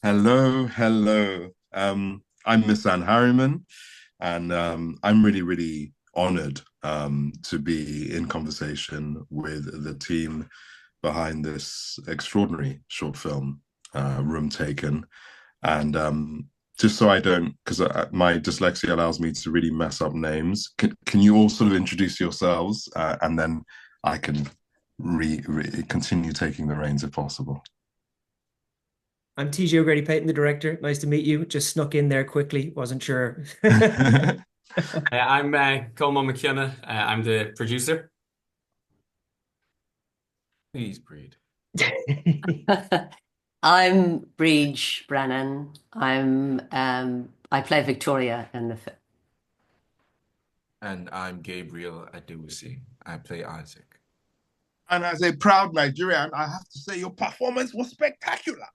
Hello, hello. I'm Misan Harriman, and I'm really, really honored to be in conversation with the team behind this extraordinary short film, Room Taken. And just so I don't, because my dyslexia allows me to really mess up names, can you all sort of introduce yourselves and then I can continue taking the reins if possible? I'm TJ O'Grady Peyton, the director. Nice to meet you. Just snuck in there quickly. Wasn't sure. I'm Colman I'm the producer. Please, Brid. I'm Brid Brennan. I play Victoria in the film. And I'm Gabriel Adewusi. I play Isaac. And as a proud Nigerian, I have to say your performance was spectacular.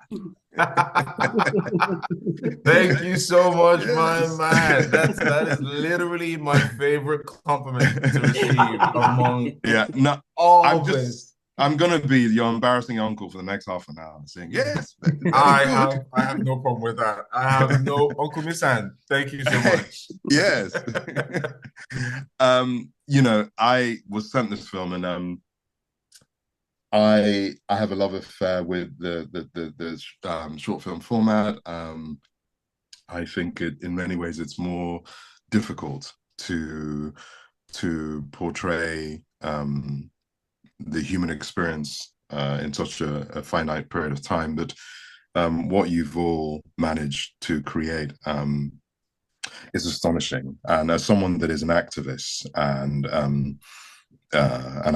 Thank you so much, my Yes. man. That is literally my favorite compliment to receive among Yeah, no, all I'm this. just I'm gonna be your embarrassing uncle for the next half an hour, saying yes, very I good. have no problem with that. I have no Uncle Misan. Thank you so much. Yes. I was sent this film, and I have a love affair with the short film format. I think in many ways it's more difficult to portray the human experience in such a finite period of time. But what you've all managed to create is astonishing. And as someone that is an activist and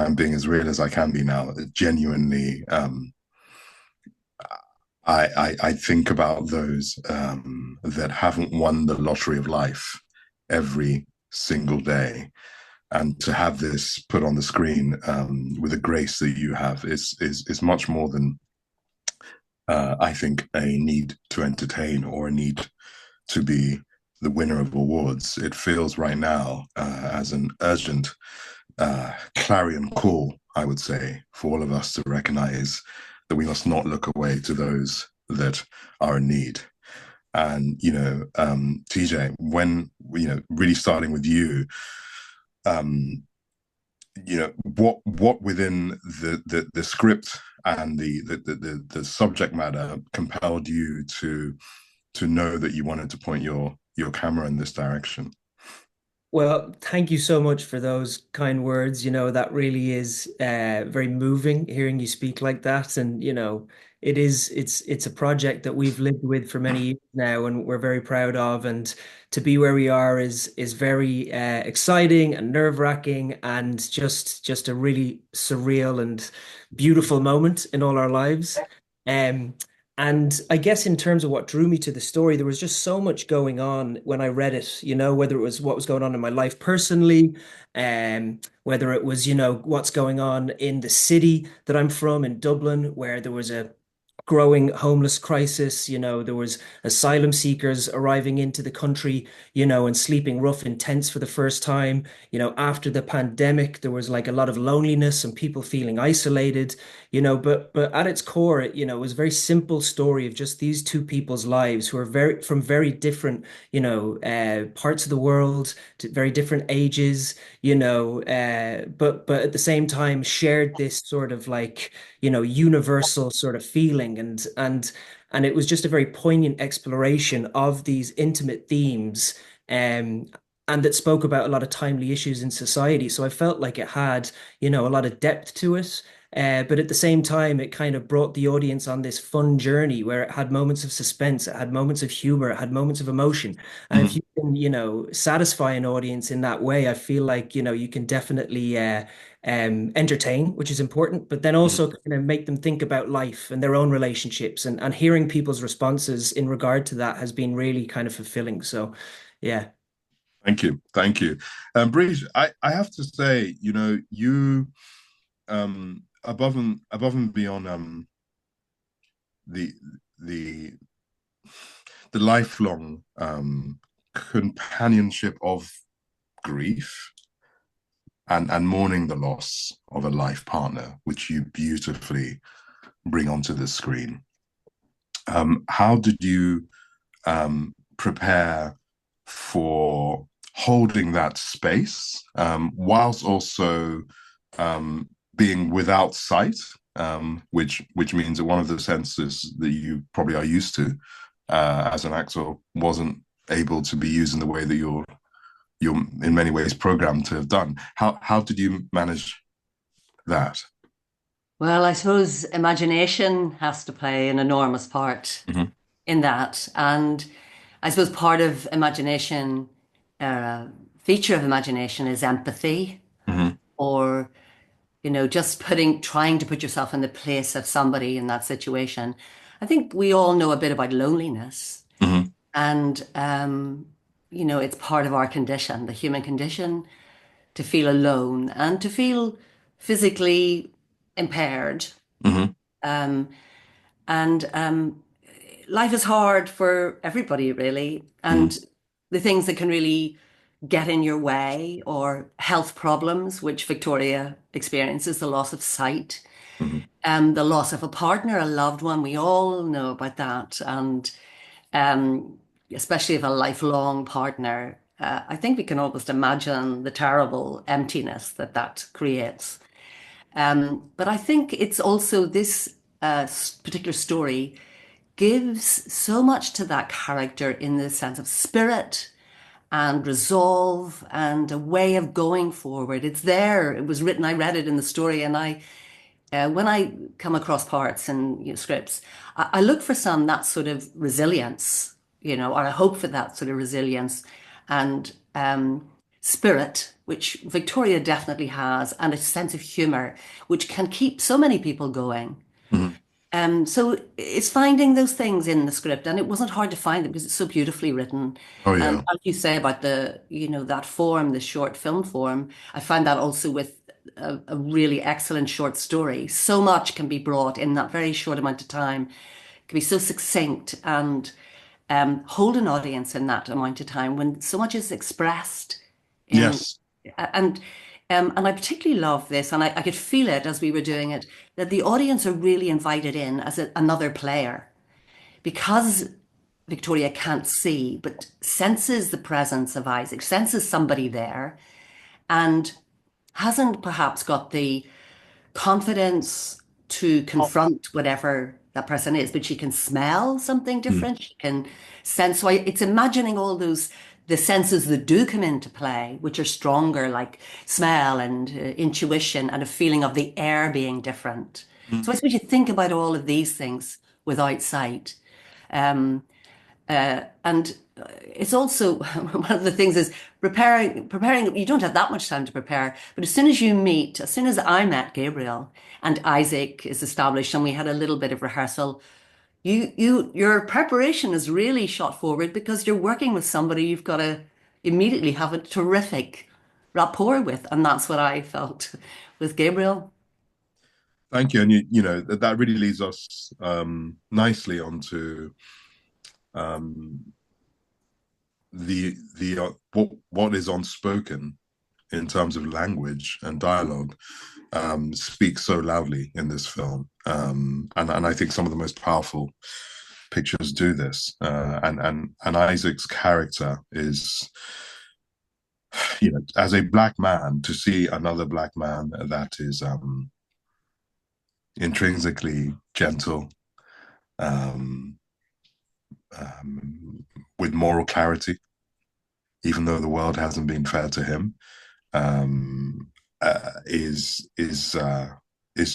I'm being as real as I can be now, genuinely, I think about those that haven't won the lottery of life every single day, and to have this put on the screen with the grace that you have is much more than I think a need to entertain or a need to be the winner of awards. It feels right now as an urgent clarion call, I would say, for all of us to recognize that we must not look away to those that are in need. And TJ, when really starting with you, what within the script and the subject matter compelled you to know that you wanted to point your camera in this direction? Well, thank you so much for those kind words. That really is very moving hearing you speak like that. And, it's a project that we've lived with for many years now and we're very proud of. And to be where we are is very exciting and nerve-wracking and just a really surreal and beautiful moment in all our lives. Um, and I guess in terms of what drew me to the story, there was just so much going on when I read it, whether it was what was going on in my life personally, whether it was, what's going on in the city that I'm from in Dublin, where there was a growing homeless crisis. There was asylum seekers arriving into the country, and sleeping rough in tents for the first time. After the pandemic, there was like a lot of loneliness and people feeling isolated, but at its core, it was a very simple story of just these two people's lives who are from very different, parts of the world, to very different ages, but at the same time shared this sort of like, universal sort of feeling and it was just a very poignant exploration of these intimate themes and that spoke about a lot of timely issues in society. So I felt like it had, a lot of depth to it. But at the same time, it kind of brought the audience on this fun journey where it had moments of suspense, it had moments of humor, it had moments of emotion. And if Mhm. you can, satisfy an audience in that way, I feel like, you can definitely entertain, which is important, but then Mhm. also kind of make them think about life and their own relationships and hearing people's responses in regard to that has been really kind of fulfilling. So, yeah. Thank you, thank you. Breeze, I have to say, you above and beyond the the the lifelong companionship of grief and mourning the loss of a life partner, which you beautifully bring onto the screen. How did you prepare for holding that space, whilst also being without sight, which means that one of the senses that you probably are used to as an actor wasn't able to be used in the way that you're in many ways programmed to have done. How did you manage that? Well, I suppose imagination has to play an enormous part Mhm. in that. And I suppose part of imagination, uh, feature of imagination is empathy, Mhm. or, just trying to put yourself in the place of somebody in that situation. I think we all know a bit about loneliness, Mhm. and, it's part of our condition, the human condition, to feel alone and to feel physically impaired. Mhm. Um, and life is hard for everybody, really. Mhm. And the things that can really get in your way, or health problems, which Victoria experiences, the loss of sight, Mhm. the loss of a partner, a loved one. We all know about that. And um, especially of a lifelong partner, I think we can almost imagine the terrible emptiness that that creates. But I think it's also this particular story gives so much to that character in the sense of spirit and resolve and a way of going forward. It's there. It was written. I read it in the story, and when I come across parts and scripts, I look for some that sort of resilience, or I hope for that sort of resilience and spirit, which Victoria definitely has, and a sense of humor, which can keep so many people going. Mhm. So it's finding those things in the script, and it wasn't hard to find them because it's so beautifully written. Oh And yeah. as you say about that form, the short film form, I find that also with a really excellent short story. So much can be brought in that very short amount of time. It can be so succinct and hold an audience in that amount of time when so much is expressed in Yes. and and I particularly love this, and I could feel it as we were doing it, that the audience are really invited in as another player because Victoria can't see, but senses the presence of Isaac, senses somebody there, and hasn't perhaps got the confidence to confront whatever that person is, but she can smell something Mm. different. She can sense. So it's imagining all those the senses that do come into play, which are stronger, like smell and intuition and a feeling of the air being different. Mm. So I suppose you think about all of these things without sight. Um, and it's also one of the things is preparing. You don't have that much time to prepare, but as soon as I met Gabriel and Isaac is established and we had a little bit of rehearsal, your preparation is really shot forward because you're working with somebody you've got to immediately have a terrific rapport with. And that's what I felt with Gabriel. Thank you. And that really leads us nicely onto um, the what is unspoken in terms of language and dialogue speaks so loudly in this film, and I think some of the most powerful pictures do this. And Isaac's character is, as a black man, to see another black man that is intrinsically gentle, um, with moral clarity, even though the world hasn't been fair to him, um, is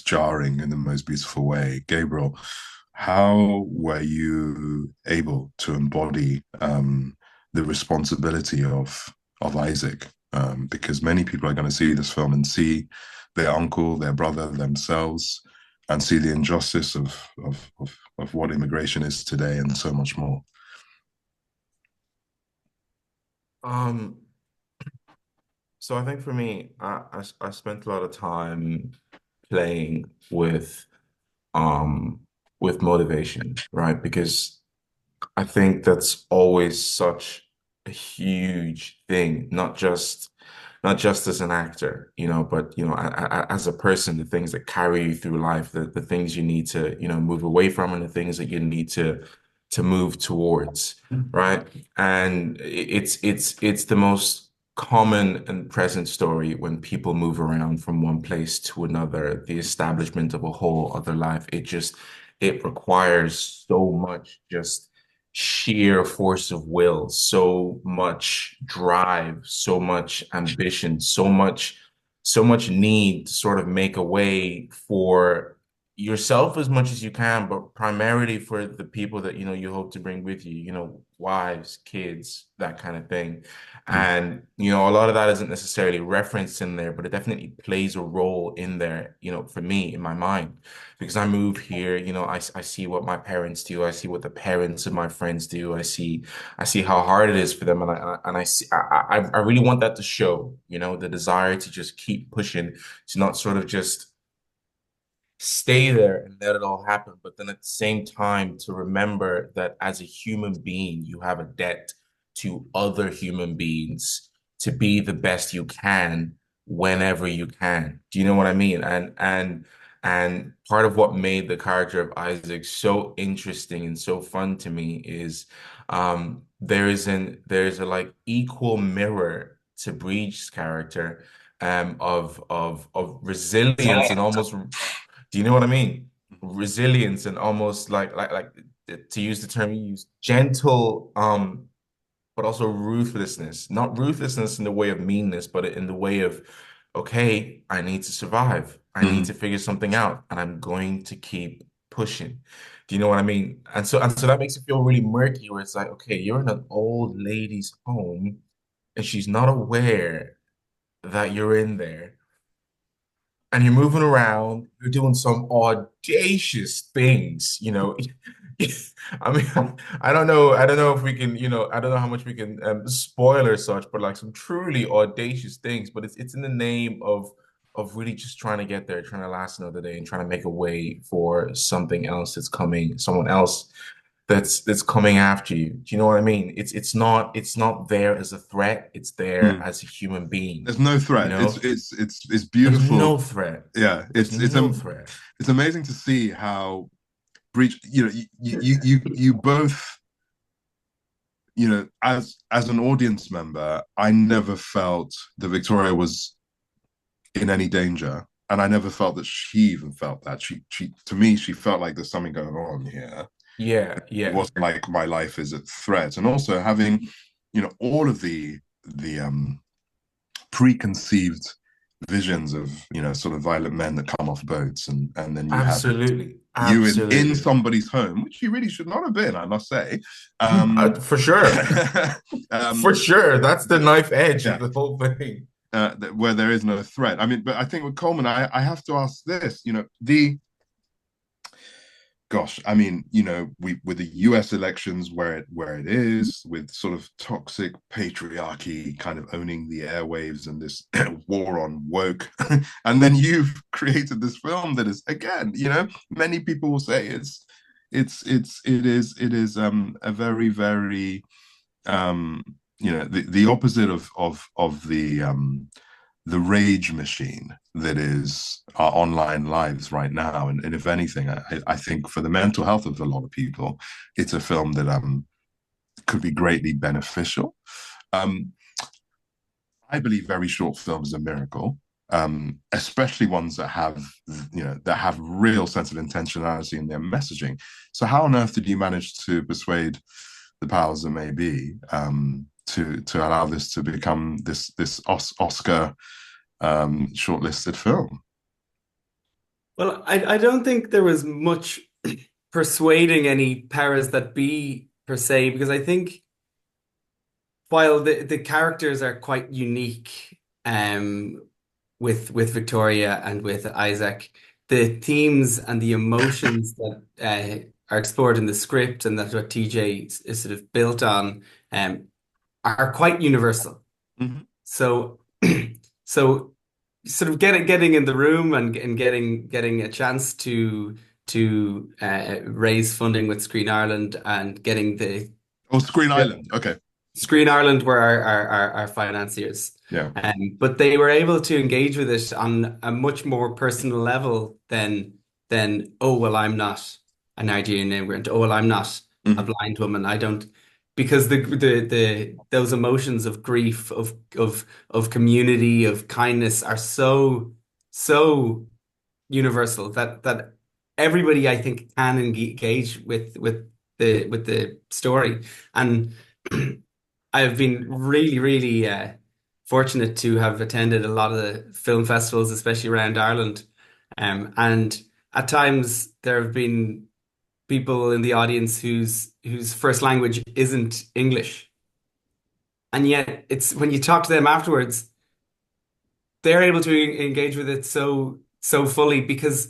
jarring in the most beautiful way. Gabriel, how were you able to embody the responsibility of Isaac? Because many people are going to see this film and see their uncle, their brother, themselves, and see the injustice of what immigration is today, and so much more. Um, so I think for me, I spent a lot of time playing um with motivation, right? Because I think that's always such a huge thing, not just not just as an actor, but as a person, the things that carry you through life, the things you need to, move away from, and the things that you need to move towards, right? And it's the most common and present story when people move around from one place to another, the establishment of a whole other life. It requires so much just sheer force of will, so much drive, so much ambition, so much need to sort of make a way for yourself as much as you can, but primarily for the people that you hope to bring with you, wives, kids, that kind of thing. Mm. And a lot of that isn't necessarily referenced in there, but it definitely plays a role in there, for me, in my mind. Because I move here, I see what my parents do, I see what the parents of my friends do, I see how hard it is for them, and I really want that to show, the desire to just keep pushing, to not sort of just stay there and let it all happen, but then at the same time to remember that as a human being, you have a debt to other human beings to be the best you can whenever you can. Do you know what I mean? And part of what made the character of Isaac so interesting and so fun to me is there's a like equal mirror to Brid's character of resilience and almost, do you know what I mean? Resilience and almost like to use the term you use, gentle, but also ruthlessness. Not ruthlessness in the way of meanness, but in the way of, okay, I need to survive. I need Mm. to figure something out, and I'm going to keep pushing. Do you know what I mean? And so that makes it feel really murky, where it's like, okay, you're in an old lady's home, and she's not aware that you're in there, and you're moving around, you're doing some audacious things. I mean, I don't know if we can, I don't know how much we can spoil or such, but like some truly audacious things. But it's in the name of really just trying to get there, trying to last another day, and trying to make a way for something else that's coming, someone else that's coming after you. Do you know what I mean? It's not there as a threat. It's there Mm. as a human being. There's no You threat. know, It's there's beautiful. no threat. Yeah, There's no threat. it's amazing to see how Breach, you both, as an audience member, I never felt that Victoria was in any danger, and I never felt that she even felt that. She to me, she felt like there's something going on here. Yeah, It yeah. wasn't like my life is at threat, and also having, all of the preconceived visions of, sort of violent men that come off boats, and then you have Absolutely. you in Absolutely. somebody's home, which you really should not have been, I must say. um For sure. For sure. That's the knife edge yeah, of the whole thing. where there is no threat. I mean, but I think with Colman, I have to ask this, gosh, I mean, we, with the US elections where it is, with sort of toxic patriarchy kind of owning the airwaves and this war on woke, and then you've created this film that is, again, many people will say it is a very, very, the opposite of the rage machine that is our online lives right now. And if anything, I think for the mental health of a lot of people, it's a film that could be greatly beneficial. Um, I believe very short films are a miracle, especially ones that have real sense of intentionality in their messaging. So how on earth did you manage to persuade the powers that may be, to allow this to become this Oscar shortlisted film? Well, I don't think there was much persuading any powers that be per se, because I think while the characters are quite unique, with Victoria and with Isaac, the themes and the emotions that are explored in the script, and that's what TJ is sort of built on, are quite universal. Mm-hmm. So so sort of getting in the room and getting a chance to raise funding with Screen Ireland and getting the Oh, Screen Island. Okay. Screen Ireland were our financiers. Yeah. But they were able to engage with it on a much more personal level than oh well, I'm not a Nigerian immigrant. Oh well, I'm not a blind woman. I don't because the those emotions of grief, of community, of kindness are so universal that everybody I think can engage with the story. And I've been really fortunate to have attended a lot of the film festivals, especially around Ireland. And at times there have been people in the audience whose first language isn't English. And yet it's when you talk to them afterwards, they're able to engage with it so fully because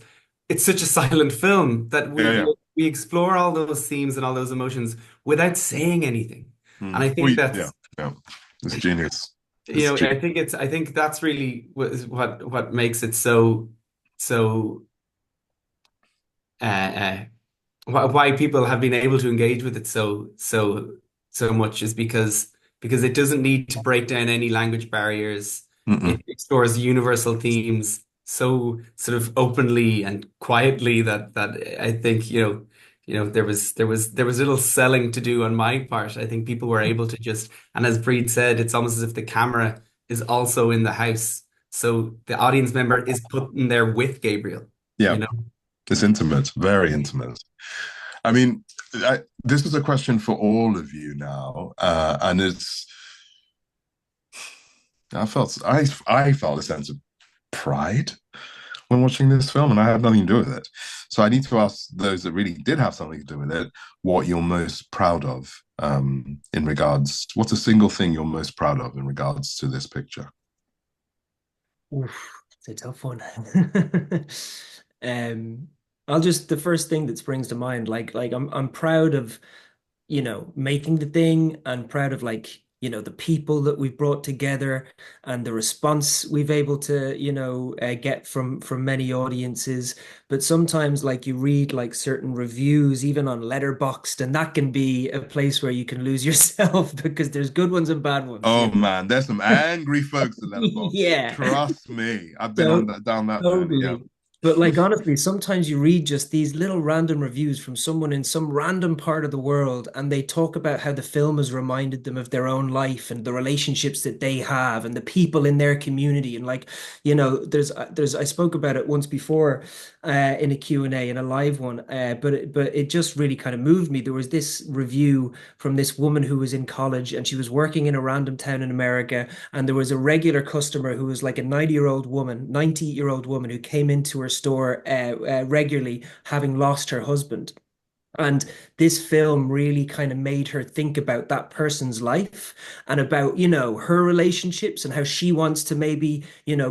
it's such a silent film that we explore all those themes and all those emotions without saying anything. And I think that's it's genius. I think that's really what makes it so why people have been able to engage with it so much is because it doesn't need to break down any language barriers. It explores universal themes so sort of openly and quietly that I think there was little selling to do on my part. I think people were able to just, and as Brid said, it's almost as if the camera is also in the house, so the audience member is put in there with Gabriel. Yeah, it's intimate, very intimate. I mean, this is a question for all of you now, and I felt a sense of pride when watching this film, and I had nothing to do with it. So I need to ask those that really did have something to do with it, what you're most proud of in regards. What's a single thing you're most proud of in regards to this picture? Oof, it's a tough one. The first thing that springs to mind, like I'm proud of, making the thing, and proud of the people that we've brought together and the response we've able to, get from many audiences. But sometimes you read certain reviews, even on Letterboxd, and that can be a place where you can lose yourself because there's good ones and bad ones. Oh man, there's some angry folks at Letterboxd. Yeah. Trust me. I've been down that journey. Yeah. But honestly, sometimes you read just these little random reviews from someone in some random part of the world, and they talk about how the film has reminded them of their own life and the relationships that they have and the people in their community. And there's I spoke about it once before in a Q&A, in a live one, but it just really kind of moved me. There was this review from this woman who was in college, and she was working in a random town in America, and there was a regular customer who was like a 90-year-old woman who came into her store regularly, having lost her husband. And this film really kind of made her think about that person's life and about, her relationships and how she wants to maybe,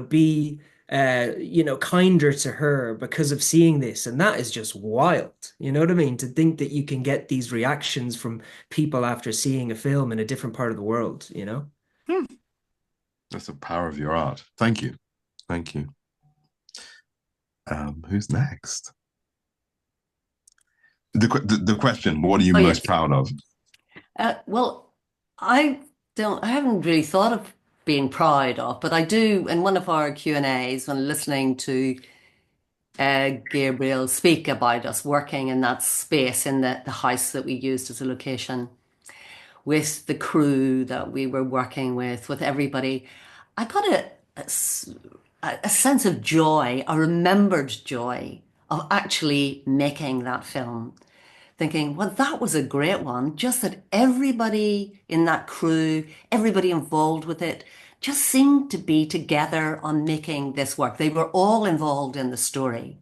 be, kinder to her because of seeing this. And that is just wild. You know what I mean? To think that you can get these reactions from people after seeing a film in a different part of the world, That's the power of your art. Thank you. Thank you. Who's next? The question, what are you most proud of? Well, I haven't really thought of being proud of, but I do in one of our Q&As when listening to Gabriel speak about us working in that space in the house that we used as a location with the crew that we were working with everybody. I got a sense of joy, a remembered joy of actually making that film. Thinking, well, that was a great one. Just that everybody in that crew, everybody involved with it, just seemed to be together on making this work. They were all involved in the story.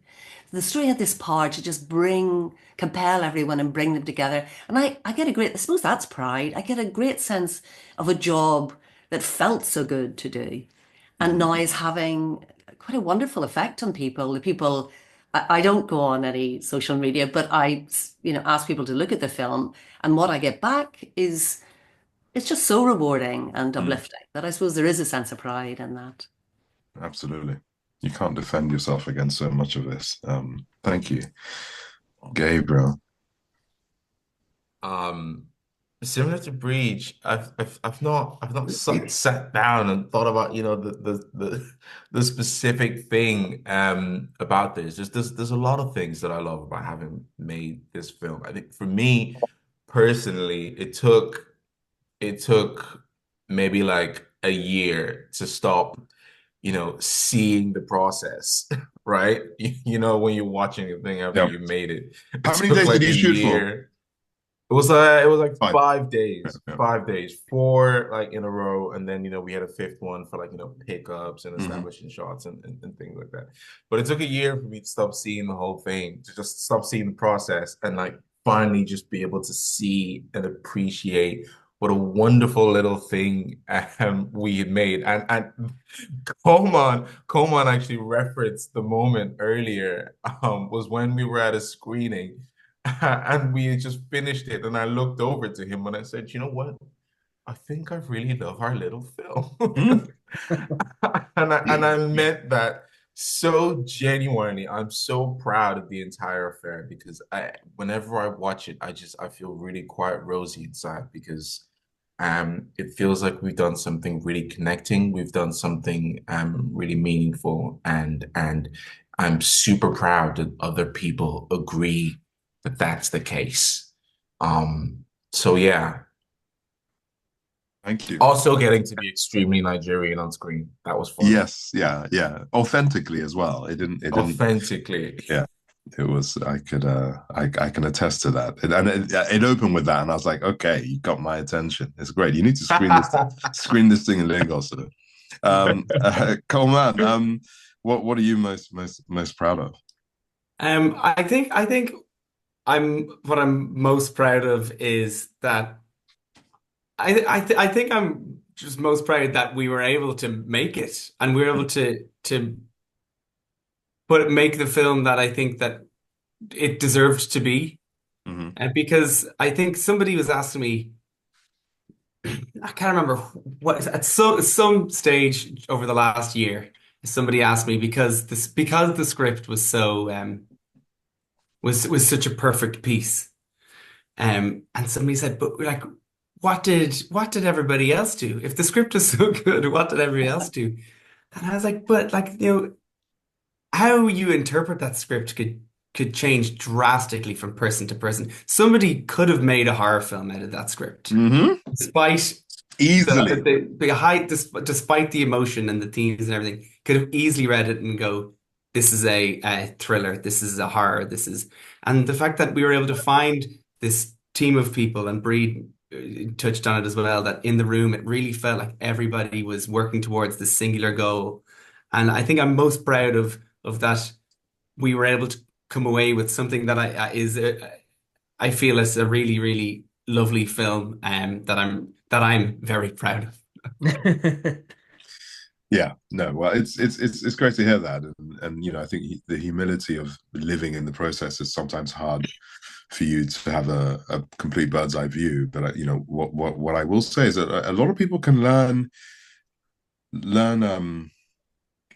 The story had this power to just compel everyone and bring them together. And I get I suppose that's pride. I get a great sense of a job that felt so good to do. And now is having quite a wonderful effect on people. The people, I don't go on any social media, but I, ask people to look at the film, and what I get back is, it's just so rewarding and uplifting that I suppose there is a sense of pride in that. Absolutely. You can't defend yourself against so much of this. Thank you. Gabriel. similar to Breach, I've not sat down and thought about, the specific thing about this. There's a lot of things that I love about having made this film. I think for me personally, it took maybe like a year to stop, seeing the process, right? When you're watching a thing after Yeah. you made it. It How many took days did like you a shoot for? year. It was like 5. 5 days, Yeah. 5 days, four like in a row, and then we had a fifth one for like pickups and Mhm. establishing shots and things like that. But it took a year for me to stop seeing the whole thing, to just stop seeing the process and like finally just be able to see and appreciate what a wonderful little thing we had made. And Colman actually referenced the moment earlier, was when we were at a screening. And we had just finished it, and I looked over to him and I said, "You know what? I think I really love our little film." Mm. And I meant that so genuinely. I'm so proud of the entire affair because whenever I watch it, I feel really quite rosy inside because it feels like we've done something really connecting. We've done something really meaningful, and I'm super proud that other people agree that that's the case. So yeah, Thank you. also getting to be extremely Nigerian on screen. That was fun. Yes, yeah, yeah. Authentically as well. It didn't. Authentically. Yeah, it was. I can attest to that. And it opened with that, and I was like, okay, you got my attention. It's great. You need to screen this thing in Lagos. So. Coleman, what are you most proud of? I think what I'm most proud of is that I think I'm just most proud that we were able to make it and we were able to make the film that I think that it deserved to be. Hmm. And because I think somebody was asking me, I can't remember what at some stage over the last year, somebody asked me because the script was so was such a perfect piece. And somebody said, but like, what did everybody else do? If the script is so good, what did everybody else do? And I was like, but like, how you interpret that script could change drastically from person to person. Somebody could have made a horror film out of that script, Hmm. despite Easily. despite the emotion and the themes and everything, could have easily read it and go, "This is a thriller. This is a horror. This is," and the fact that we were able to find this team of people and Brid touched on it as well, that in the room it really felt like everybody was working towards this singular goal, and I think I'm most proud of that we were able to come away with something that I feel is a really, really lovely film, that I'm very proud of. Yeah, no, well, it's great to hear that, and I think the humility of living in the process is sometimes hard for you to have a complete bird's eye view. But what I will say is that a lot of people can learn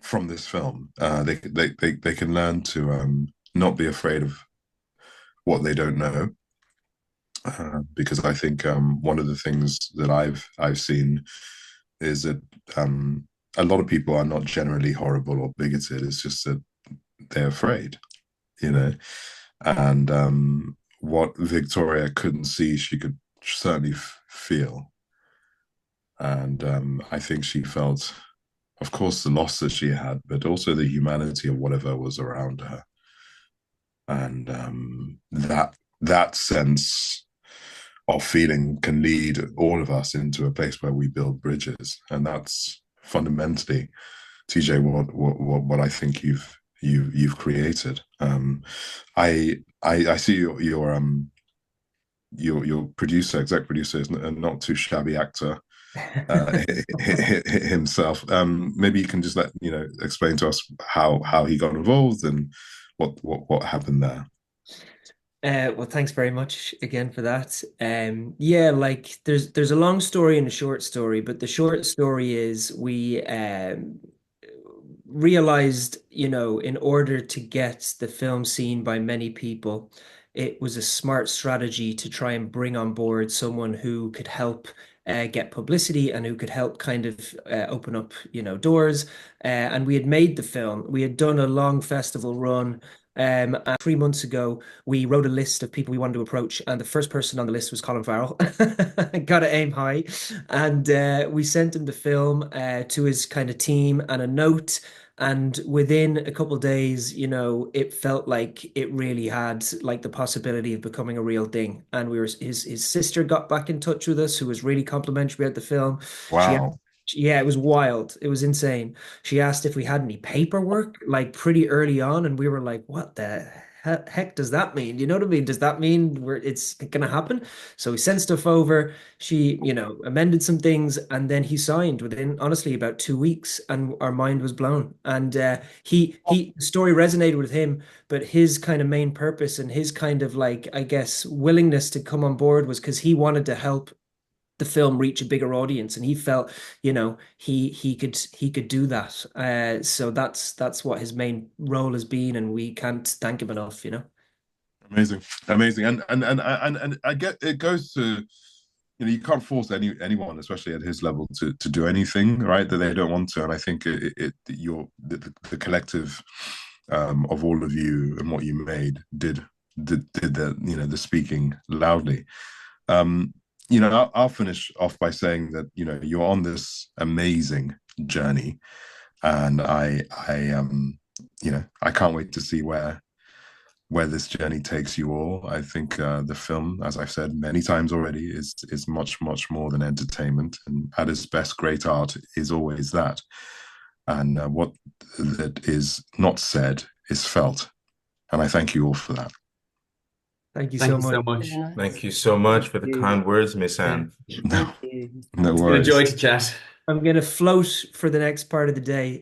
from this film. They can learn to not be afraid of what they don't know, because I think one of the things that I've seen is that a lot of people are not generally horrible or bigoted. It's just that they're afraid, you know. And what Victoria couldn't see, she could certainly feel. And I think she felt, of course, the loss that she had, but also the humanity of whatever was around her. And that sense of feeling can lead all of us into a place where we build bridges, and that's fundamentally, TJ, what I think you've created. I see your producer, exec producer, is a not too shabby actor himself. Maybe you can just explain to us how he got involved and what happened there. Well, thanks very much again for that. Yeah, like there's a long story and a short story, but the short story is we realized, in order to get the film seen by many people, it was a smart strategy to try and bring on board someone who could help get publicity and who could help kind of open up, doors. And we had made the film. We had done a long festival run. And 3 months ago, we wrote a list of people we wanted to approach, and the first person on the list was Colin Farrell. Got to aim high, and we sent him the film to his kind of team and a note. And within a couple of days, it felt like it really had like the possibility of becoming a real thing. And his sister got back in touch with us, who was really complimentary about the film. Wow. Yeah, it was wild. It was insane. She asked if we had any paperwork, like pretty early on, and we were like, "What the heck does that mean?" You know what I mean? Does that mean it's gonna happen? So we sent stuff over. She, amended some things, and then he signed within, honestly, about 2 weeks, and our mind was blown. And the story resonated with him, but his kind of main purpose and his kind of like, I guess, willingness to come on board was because he wanted to help the film reach a bigger audience, and he felt, he could do that. So that's what his main role has been, and we can't thank him enough. Amazing, and I get it goes to, you can't force anyone, especially at his level, to do anything, right, that they don't want to. And I think the collective of all of you and what you made did the the speaking loudly. I'll finish off by saying that you're on this amazing journey, and I can't wait to see where this journey takes you all. I think the film, as I've said many times already, is much more than entertainment, and at its best, great art is always that. And what that is not said is felt, and I thank you all for that. Thank you Thank so you so much. much. Thank you so much for the kind words, Misan. No It's been a worries. joy to chat. I'm going to float for the next part of the day.